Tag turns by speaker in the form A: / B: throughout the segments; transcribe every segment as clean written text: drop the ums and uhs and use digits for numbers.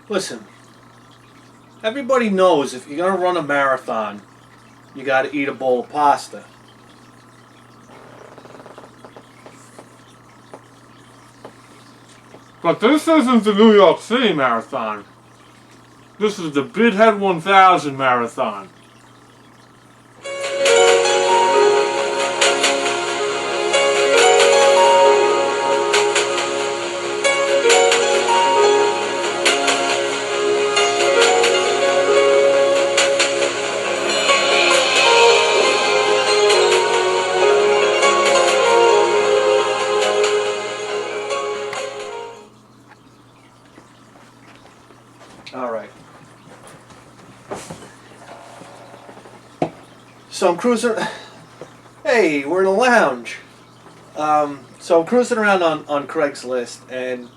A: Listen, everybody knows if you're going to run a marathon, you got to eat a bowl of pasta. But this isn't the New York City Marathon. This is the BITHEAD1000 Marathon. Alright. So I'm cruising. Hey, we're in a lounge. So I'm cruising around on Craigslist, and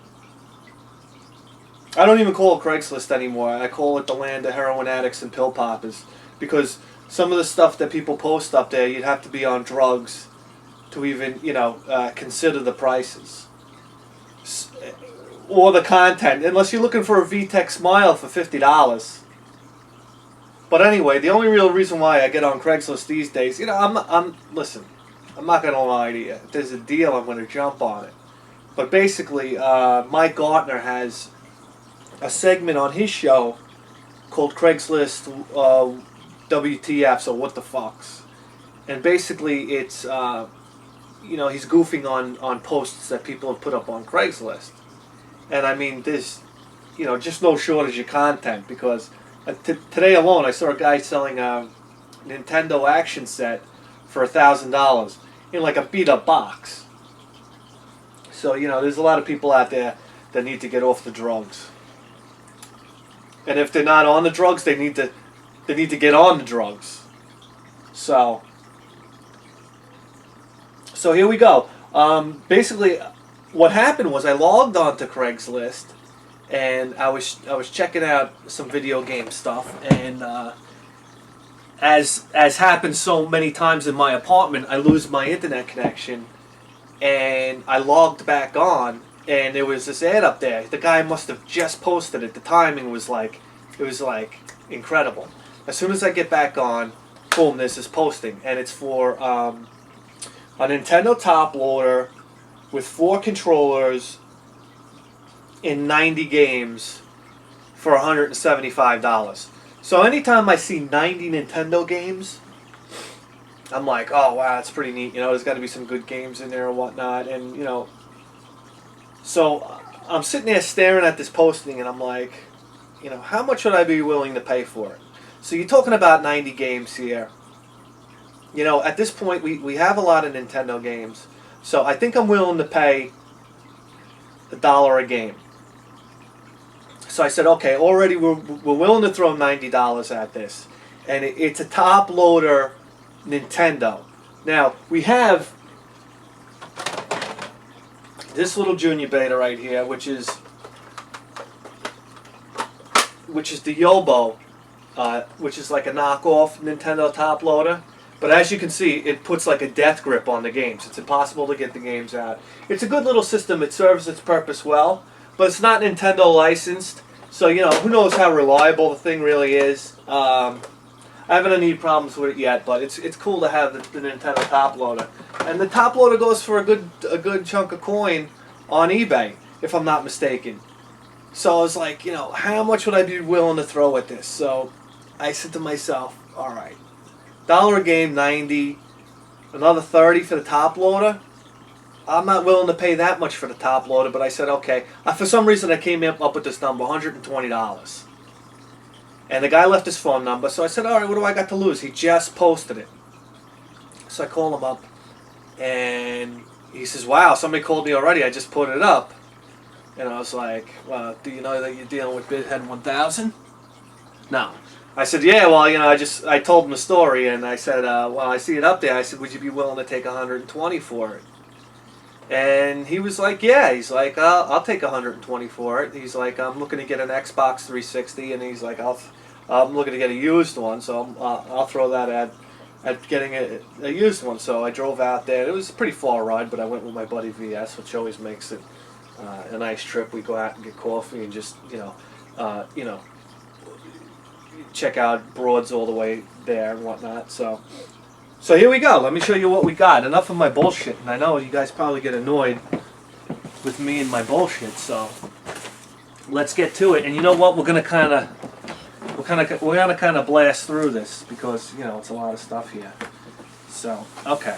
A: I don't even call it Craigslist anymore. I call it the land of heroin addicts and pill poppers, because some of the stuff that people post up there, you'd have to be on drugs to even, consider the prices. Or the content, unless you're looking for a VTech smile for $50. But anyway, the only real reason why I get on Craigslist these days, listen, I'm not gonna lie to you. If there's a deal, I'm gonna jump on it. But basically, Mike Gartner has a segment on his show called Craigslist WTF, so what the fucks. And basically, it's he's goofing on posts that people have put up on Craigslist. And I mean, there's, just no shortage of content, because today alone I saw a guy selling a Nintendo action set for $1,000 in like a beat up box. So, there's a lot of people out there that need to get off the drugs. And if they're not on the drugs, they need to get on the drugs. So here we go. Basically, what happened was I logged on to Craigslist, and I was checking out some video game stuff, and as happens so many times in my apartment, I lose my internet connection, and I logged back on, and there was this ad up there. The guy must have just posted it. The timing was incredible. As soon as I get back on, boom, there's this posting, and it's for a Nintendo top loader with 4 controllers in 90 games for $175. So anytime I see 90 Nintendo games, I'm like, oh wow, that's pretty neat. There's got to be some good games in there or whatnot. And so I'm sitting there staring at this posting, and I'm like, how much would I be willing to pay for it? So you're talking about 90 games here. At this point, we have a lot of Nintendo games. So I think I'm willing to pay $1 a game. So I said, okay, already we're willing to throw $90 at this. And it's a top loader Nintendo. Now, we have this little junior beta right here, which is the Yobo, which is like a knockoff Nintendo top loader. But as you can see, it puts like a death grip on the games. It's impossible to get the games out. It's a good little system. It serves its purpose well, but it's not Nintendo licensed. So, who knows how reliable the thing really is. I haven't had any problems with it yet, but it's cool to have the Nintendo top loader. And the top loader goes for a good chunk of coin on eBay, if I'm not mistaken. So I was like, how much would I be willing to throw at this? So I said to myself, all right. $1 a game, 90, another 30 for the top loader. I'm not willing to pay that much for the top loader, but I said, okay. For some reason, I came up with this number, $120. And the guy left his phone number, so I said, all right, what do I got to lose? He just posted it. So I call him up, and he says, wow, somebody called me already. I just put it up. And I was like, well, do you know that you're dealing with BITHEAD1000? No. I said, yeah, well, I told him the story, and I said, well, I see it up there. I said, would you be willing to take $120 for it? And he was like, yeah. He's like, I'll take $120 for it. He's like, I'm looking to get an Xbox 360, and he's like, I'm looking to get a used one, so I'll throw that at getting a used one. So I drove out there. It was a pretty far ride, but I went with my buddy VS, which always makes it a nice trip. We go out and get coffee and just, you know, check out Broads all the way there and whatnot. So here we go. Let me show you what we got. Enough of my bullshit. And I know you guys probably get annoyed with me and my bullshit. So let's get to it. And you know what? We're gonna kind of blast through this because you know it's a lot of stuff here. So okay.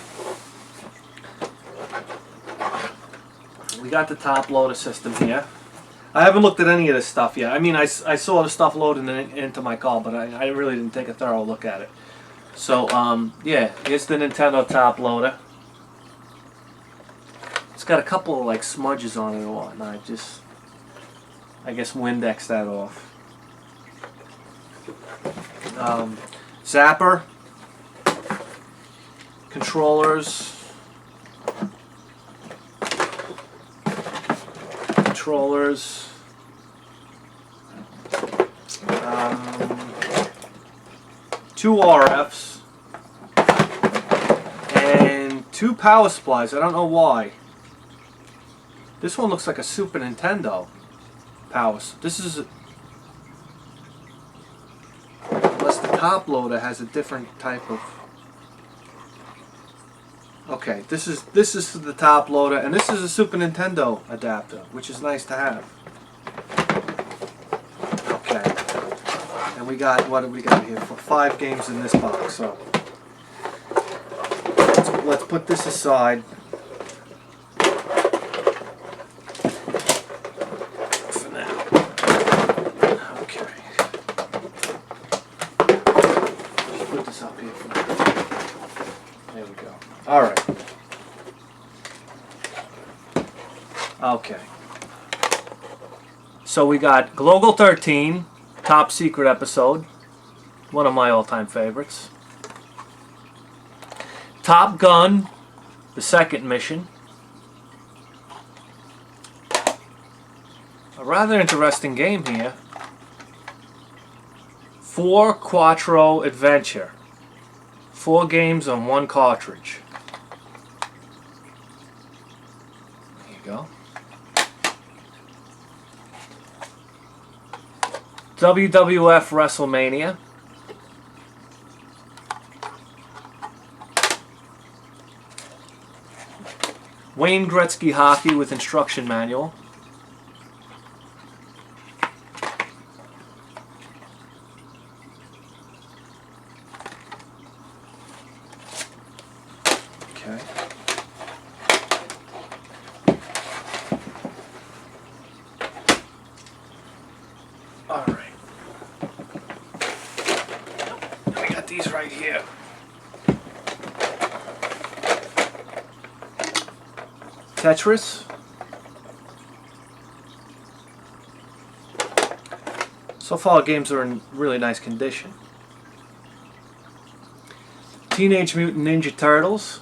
A: We got the top loader system here. I haven't looked at any of this stuff yet. I mean, I saw the stuff loading into my car, but I really didn't take a thorough look at it. So, yeah, here's the Nintendo top loader. It's got a couple of, like, smudges on it or whatnot. I guess, Windex that off. Zapper. Controllers. Two RFs and two power supplies. I don't know why. This one looks like a Super Nintendo power. This is unless the top loader has a different type of. Okay, this is the top loader, and this is a Super Nintendo adapter, which is nice to have. Okay, and we got, what do we got here? For 5 games in this box, so let's put this aside. For now. Okay. Just put this up here for now. There we go. Alright. Okay. So we got Global 13, Top Secret episode. One of my all-time favorites. Top Gun, the second mission. A rather interesting game here. 4 Quattro Adventure. 4 games on 1 cartridge. There you go. WWF WrestleMania. Wayne Gretzky Hockey with instruction manual. Okay. All right. We got these right here. Tetris. So far, games are in really nice condition. Teenage Mutant Ninja Turtles.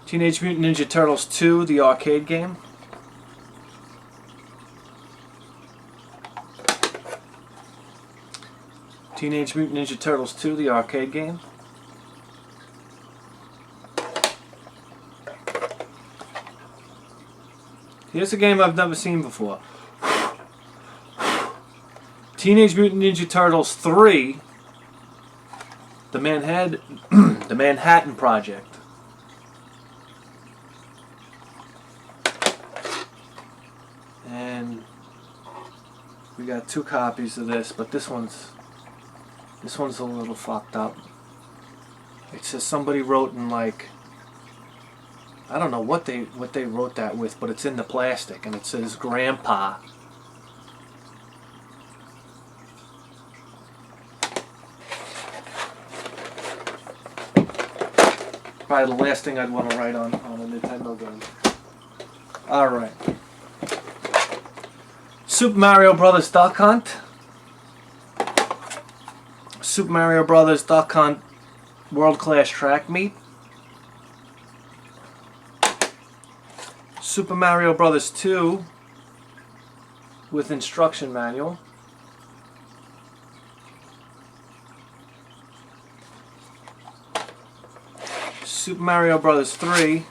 A: Teenage Mutant Ninja Turtles 2, the arcade game. Teenage Mutant Ninja Turtles 2, the arcade game. Here's a game I've never seen before. Teenage Mutant Ninja Turtles 3, the Manhattan Project. And we got 2 copies of this, but this one's a little fucked up. It says somebody wrote in, like, I don't know what they wrote that with, but it's in the plastic, and it says Grandpa. Probably the last thing I'd want to write on a Nintendo game. Alright. Super Mario Brothers Duck Hunt. Super Mario Brothers Duck Hunt World Class Track Meet. Super Mario Brothers 2 with instruction manual. Super Mario Brothers 3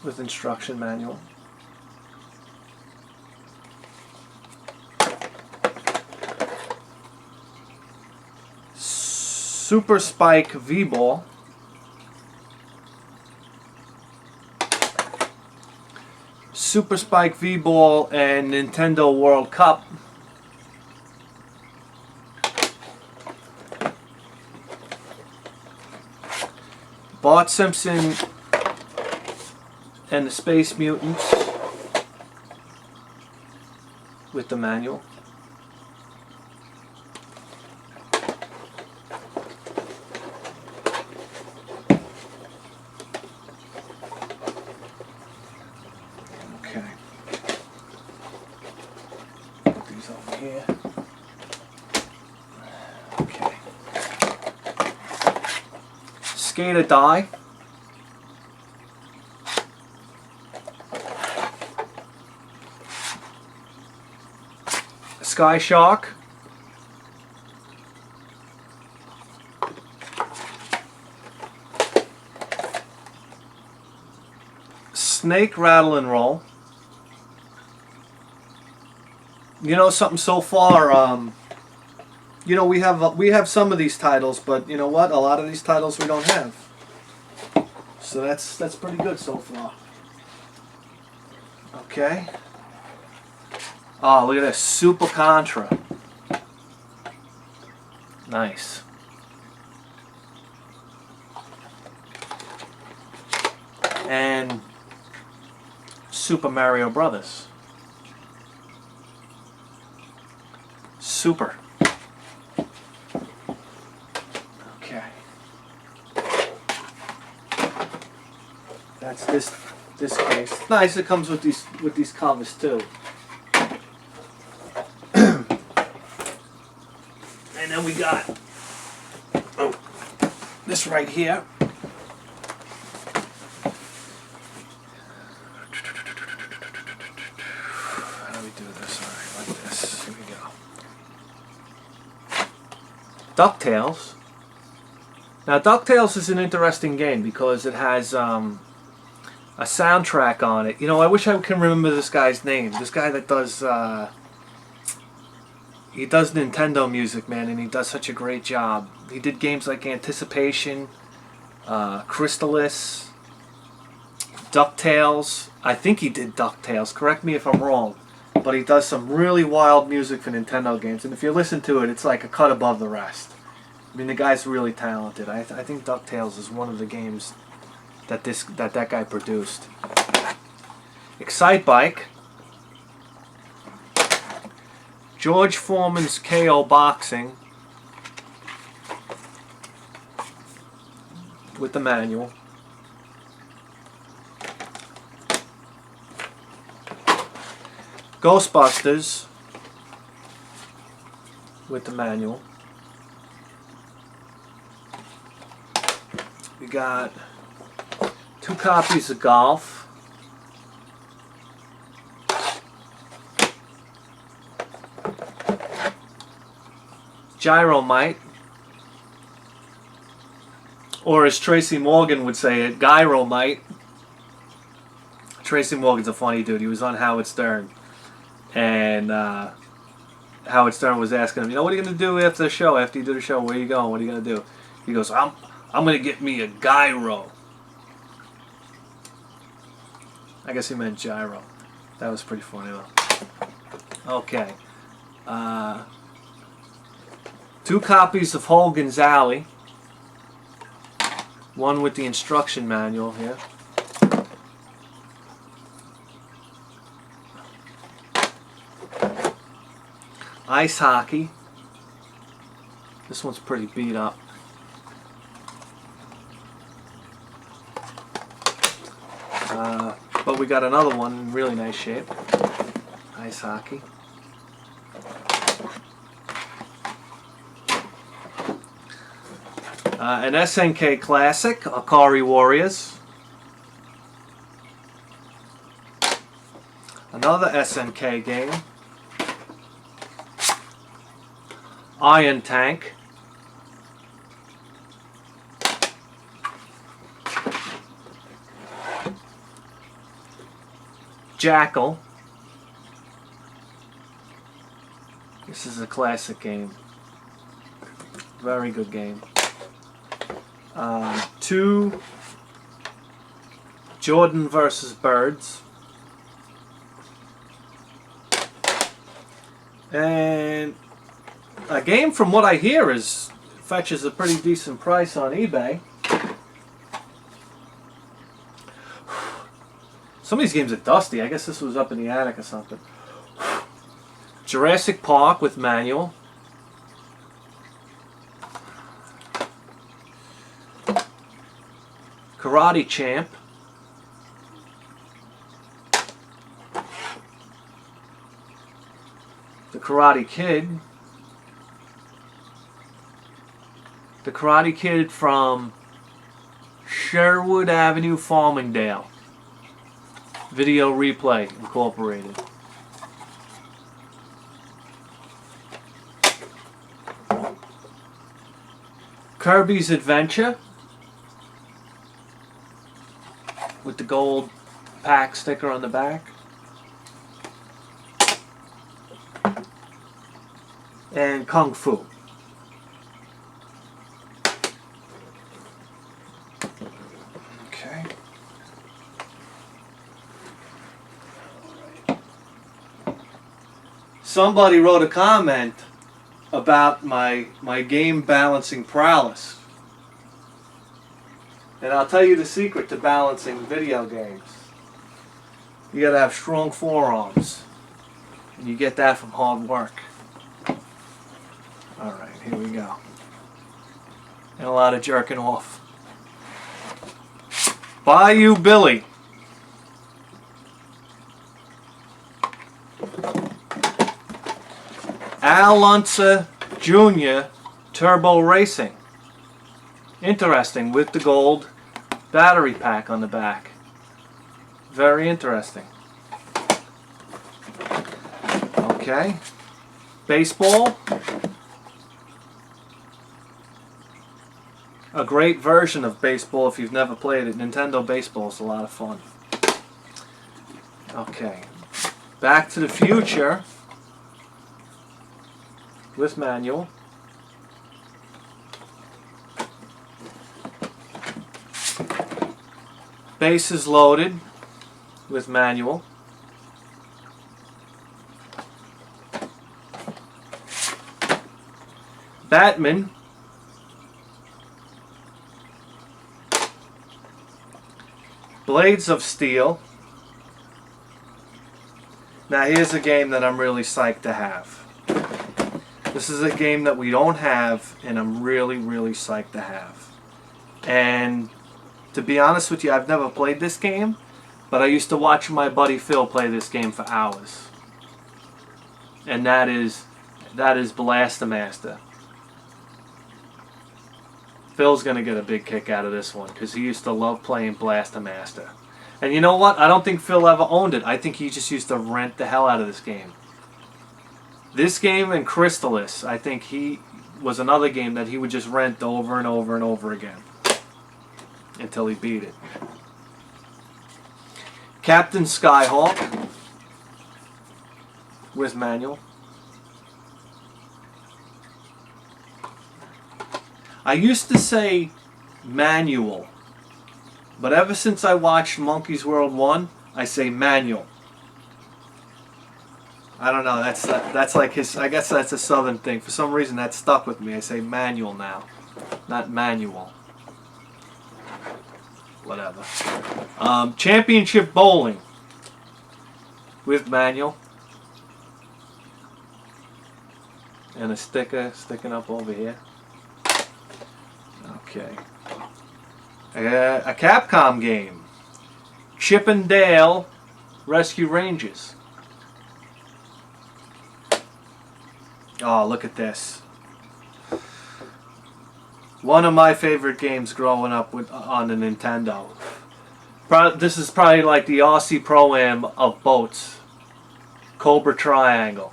A: with instruction manual. Super Spike V-Ball. Super Spike V-Ball and Nintendo World Cup. Bart Simpson and the Space Mutants with the manual. Okay. Put these over here. Okay. Skater die. Sky Shark. Snake Rattle and Roll. You know something so far, you know, we have some of these titles, but you know what? A lot of these titles we don't have. So that's pretty good so far. Okay. Oh, look at this. Super Contra. Nice. And Super Mario Brothers. Super. Okay. That's this case. Nice, it comes with these covers too. And then we got this right here. How do we do this? All right, like this. Here we go. DuckTales. Now, DuckTales is an interesting game because it has a soundtrack on it. You know, I wish I can remember this guy's name. This guy that does he does Nintendo music, man, and he does such a great job. He did games like Anticipation, Crystalis, DuckTales. I think he did DuckTales. Correct me if I'm wrong. But he does some really wild music for Nintendo games. And if you listen to it, it's like a cut above the rest. I mean, the guy's really talented. I think DuckTales is one of the games that that guy produced. Excite Bike. George Foreman's KO Boxing with the manual. Ghostbusters with the manual. We got 2 copies of Golf. Gyromite, or as Tracy Morgan would say it, Gyromite. Tracy Morgan's a funny dude. He was on Howard Stern, and Howard Stern was asking him, you know, what are you going to do after the show? After you do the show, where are you going? What are you going to do? He goes, I'm going to get me a gyro. I guess he meant gyro. That was pretty funny though. Okay. 2 copies of Hogan's Alley. One with the instruction manual here. Ice Hockey. This one's pretty beat up. But we got another one in really nice shape. Ice Hockey. An SNK Classic, Akari Warriors. Another SNK game. Iron Tank. Jackal. This is a classic game. Very good game. 2, Jordan versus Birds. And a game, from what I hear, fetches a pretty decent price on eBay. Some of these games are dusty. I guess this was up in the attic or something. Jurassic Park with manual. Karate Champ. The Karate Kid. The Karate Kid from Sherwood Avenue, Farmingdale. Video Replay Incorporated. Kirby's Adventure with the gold pack sticker on the back. And Kung Fu. Okay. Somebody wrote a comment about my game balancing prowess. And I'll tell you the secret to balancing video games. You gotta have strong forearms. And you get that from hard work. Alright, here we go. And a lot of jerking off. Bayou Billy. Al Unser Jr. Turbo Racing. Interesting, with the gold battery pack on the back. Very interesting. Okay. Baseball. A great version of baseball if you've never played it. Nintendo Baseball is a lot of fun. Okay. Back to the Future with manual. Bases Loaded with manual. Batman. Blades of Steel. Now here's a game that I'm really psyched to have. This is a game that we don't have, and I'm really, really psyched to have. And to be honest with you, I've never played this game, but I used to watch my buddy Phil play this game for hours. And that is Blastomaster. Phil's going to get a big kick out of this one because he used to love playing Blastomaster. And you know what? I don't think Phil ever owned it. I think he just used to rent the hell out of this game. This game and Crystalis, I think he was another game that he would just rent over and over and over again until he beat it. Captain Skyhawk with manual. I used to say manual, but ever since I watched Monkey's World 1, I say manual. I don't know, that's like his, I guess that's a southern thing. For some reason that stuck with me. I say manual now, not manual. Whatever. Championship Bowling with manual. And a sticker sticking up over here. Okay. A Capcom game. Chip and Dale Rescue Rangers. Oh, look at this. One of my favorite games growing up on the Nintendo. This is probably like the Aussie Pro-Am of boats. Cobra Triangle.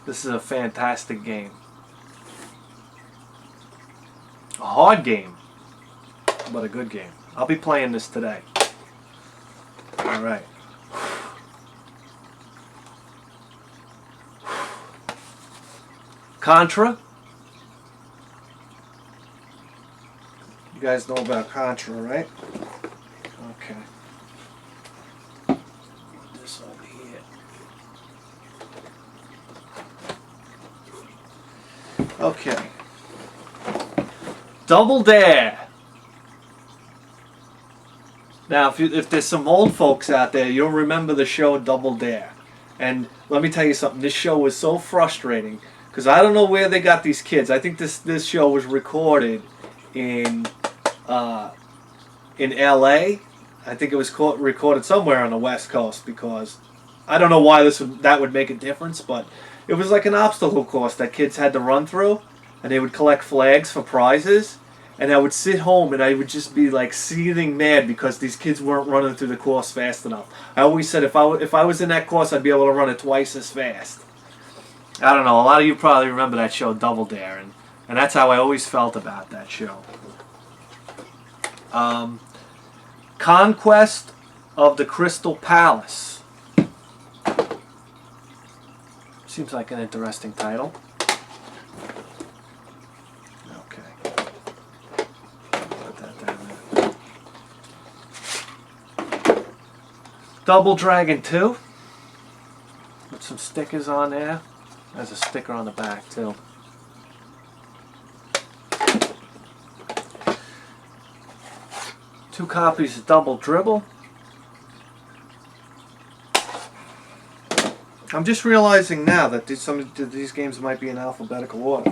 A: This is a fantastic game. A hard game, but a good game. I'll be playing this today. All right. Contra. You guys know about Contra, right? Okay. Put this over here. Okay. Double Dare. Now, if there's some old folks out there, you'll remember the show Double Dare. And let me tell you something. This show was so frustrating because I don't know where they got these kids. I think this show was recorded in L.A. I think it was recorded somewhere on the West Coast because I don't know why that would make a difference, but it was like an obstacle course that kids had to run through, and they would collect flags for prizes. And I would sit home and I would just be like seething mad because these kids weren't running through the course fast enough. I always said if I was in that course, I'd be able to run it twice as fast. I don't know. A lot of you probably remember that show Double Dare, and that's how I always felt about that show. Conquest of the Crystal Palace. Seems like an interesting title. Double Dragon 2 with some stickers on there. There's a sticker on the back too. Two copies of Double Dribble. I'm just realizing now that some of these games might be in alphabetical order.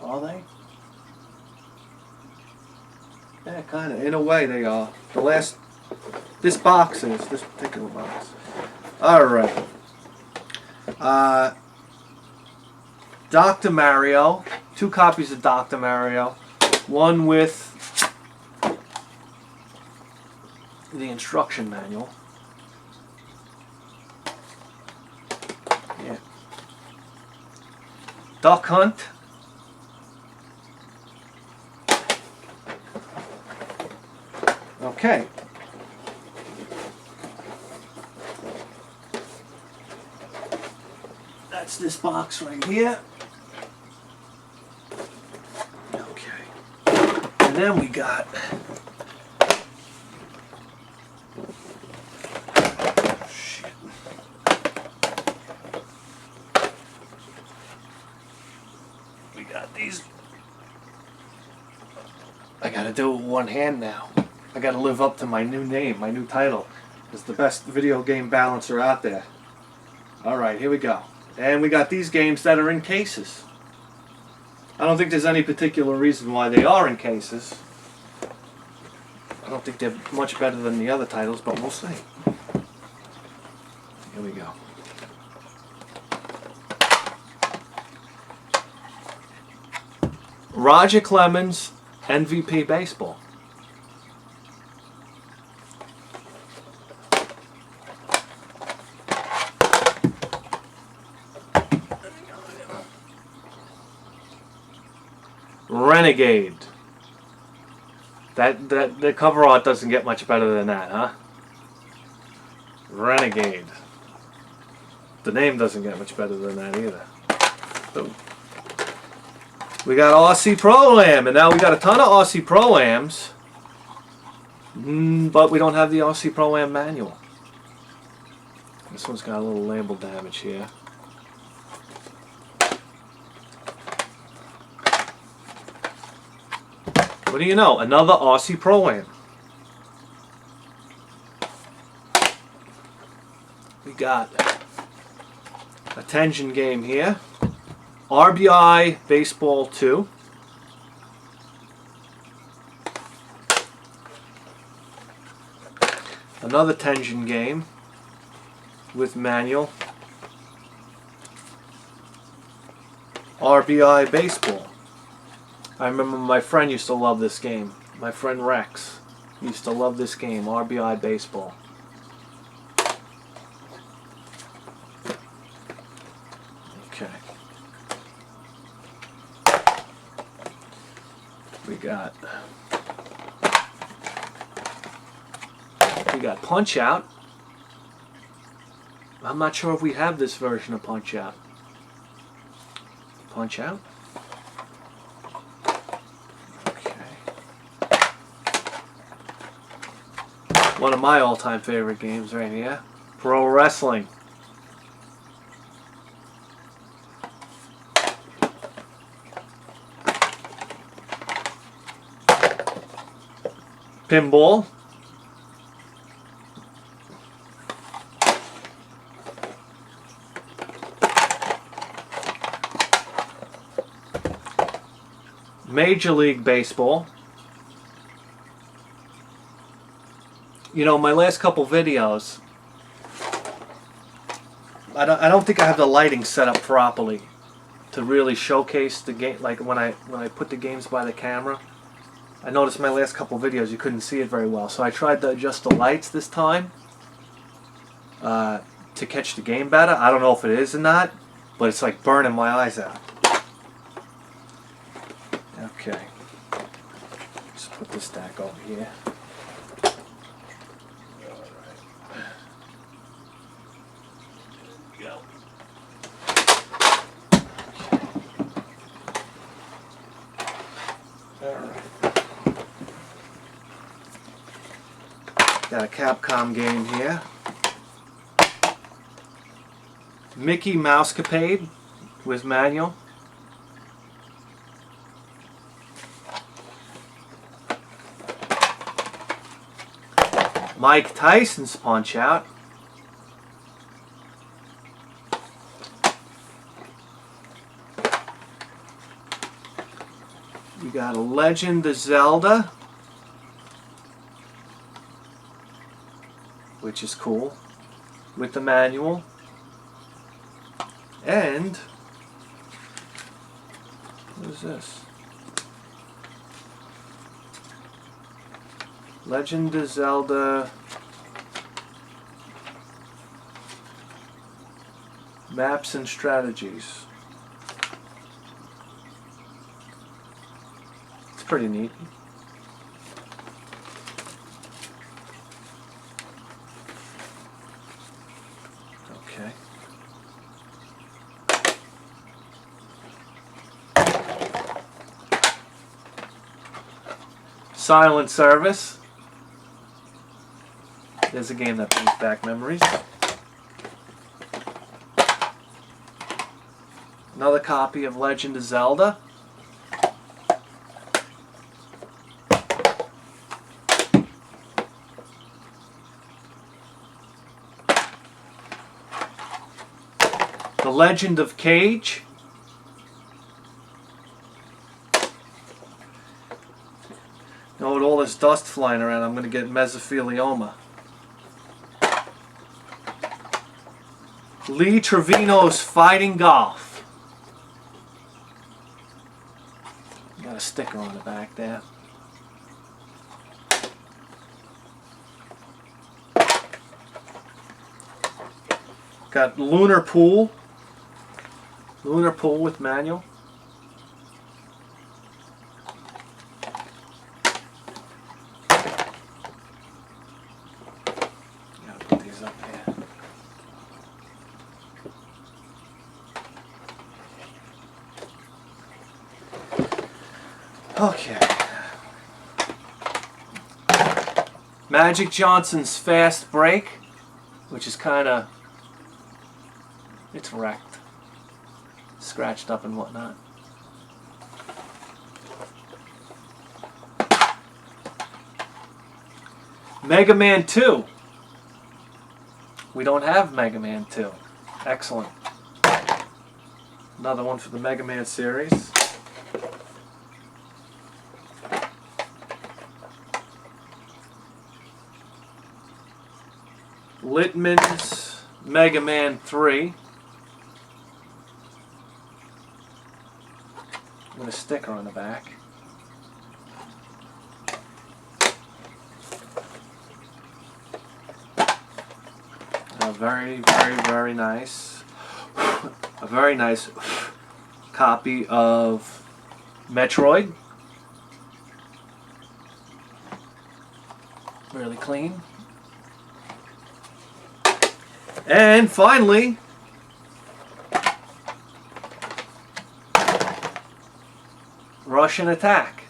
A: Are they? Yeah, kind of. In a way they are. This box is, this particular box. Alright. Dr. Mario. Two copies of Dr. Mario. One with the instruction manual. Yeah. Duck Hunt. Okay. That's this box right here. Okay. And then we got shit. We got these. I gotta do it with one hand now. I gotta live up to my new name, my new title. It's the best video game balancer out there. Alright, here we go. And we got these games that are in cases. I don't think there's any particular reason why they are in cases. I don't think they're much better than the other titles, but we'll see. Here we go. Roger Clemens, MVP Baseball. Renegade. That the cover art doesn't get much better than that, huh? Renegade. The name doesn't get much better than that either. Boom. We got Aussie Pro-Am, and now we got a ton of Aussie Pro-Ams, but we don't have the Aussie Pro-Am manual. This one's got a little label damage here. What do you know? Another Aussie Pro-Am. We got a Tension game here. RBI Baseball 2. Another Tension game with manual. RBI Baseball. I remember my friend used to love this game. My friend Rex used to love this game, RBI Baseball. Okay. We got Punch Out. I'm not sure if we have this version of Punch Out. Punch Out. Okay. One of my all-time favorite games right here. Pro Wrestling. Pinball. Major League Baseball. You know, my last couple videos, I don't think I have the lighting set up properly to really showcase the game. Like when I put the games by the camera, I noticed my last couple videos you couldn't see it very well. So I tried to adjust the lights this time to catch the game better. I don't know if it is or not, but it's like burning my eyes out. Okay, just put this stack over here. Go. All right. Got a Capcom game here. Mickey Mousecapade with manual. Mike Tyson's Punch Out. We got a Legend of Zelda, which is cool, with the manual. And what is this? Legend of Zelda Maps and Strategies. It's pretty neat. Okay. Silent Service. There's a game that brings back memories. Another copy of Legend of Zelda. The Legend of Cage. Now with all this dust flying around, I'm going to get mesothelioma. Lee Trevino's Fighting Golf. Got a sticker on the back there. Got Lunar Pool. Lunar Pool with manual. Gotta put these up here. Okay. Magic Johnson's Fast Break, which is kind of, it's wrecked, scratched up and whatnot. Mega Man 2. We don't have Mega Man 2. Excellent. Another one for the Mega Man series. Littman's Mega Man 3. With a sticker on the back. A very nice, a very nice copy of Metroid. Really clean. And finally, Russian Attack.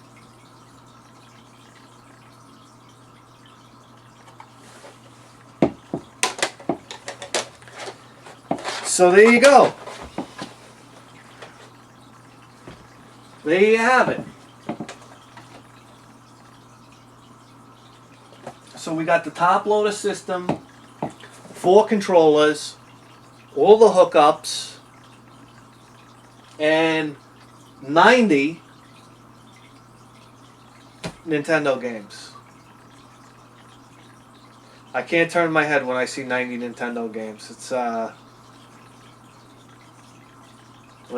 A: So there you go. There you have it. So we got the top loader system, 4 controllers, all the hookups, and 90 Nintendo games. I can't turn my head when I see 90 Nintendo games. It's what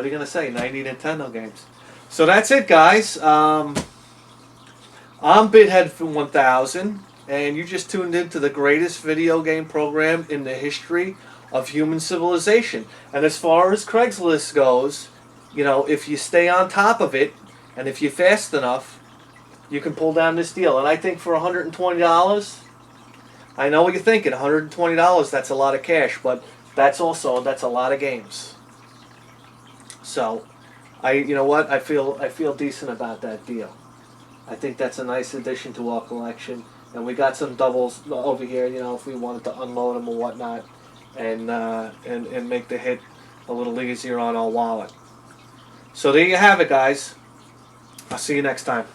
A: are you gonna say? 90 Nintendo games. So that's it, guys. I'm BITHEAD1000, and you just tuned into the greatest video game program in the history of human civilization. And as far as Craigslist goes, you know, if you stay on top of it, and if you're fast enough, you can pull down this deal. And I think for $120, I know what you're thinking, $120, that's a lot of cash, but that's a lot of games. So, you know what, I feel decent about that deal. I think that's a nice addition to our collection. And we got some doubles over here, you know, if we wanted to unload them or whatnot, and make the hit a little easier on our wallet. So there you have it, guys. I'll see you next time.